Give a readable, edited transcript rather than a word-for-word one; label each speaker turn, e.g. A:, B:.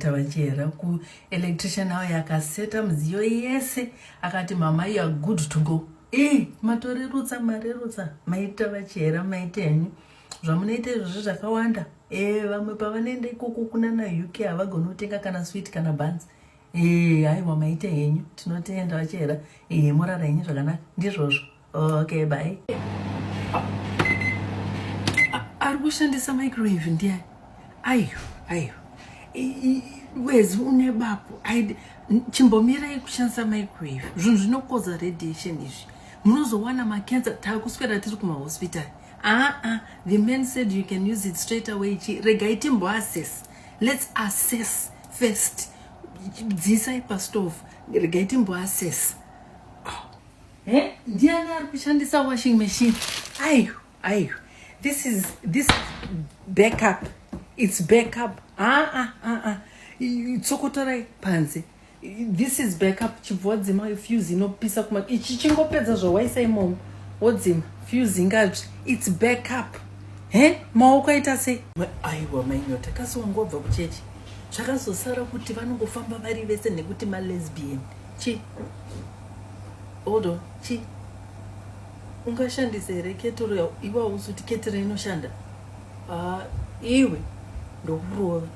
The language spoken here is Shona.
A: Tavachera ku electrician nawo yakaseta mudziyo yese akati mama you are good to go. Matorerutsa marerutsa maita vachera maita henyu zvamunoita izvozvo zvakawanda. Vamwe pavanoenda ikoko kuna na UK havagoni kutenga kana sweet kana buns. Haiwa maita henyu tinotenda vachera. Murara henyu zvakanaka ndizvozvo. Okay, bye. Ari kushandisa microwave ndiani? Ayo. Wezi une bapo chimbomirai kushandisa microwave zvinhu zvinokoza radiation izvi munozowana macancer taakuswera tiri kumahospitari. The man said you can use it straight away. Regai timboassess. Let's assess first. Dzisai pastove regai timboassess. Ndiani ari kushandisa washing machine? Ayo. This backup. It's backup. Tsokotorai panze. This is backup. Chibvodzima fuse inopisa kuma. Ichi chingopedza zvawaisa imomo. Wodzima fuse ingabvi. It's backup. Maoko aita sei? Aiwa mainyota kasongobva kuchechi. Zvakazosara kuti vanongofamba vari vese nekuti lesbian. Hold on. Ungashandisa here ketoro iwa usuti ketoro inoshanda. Iwe ndokurova.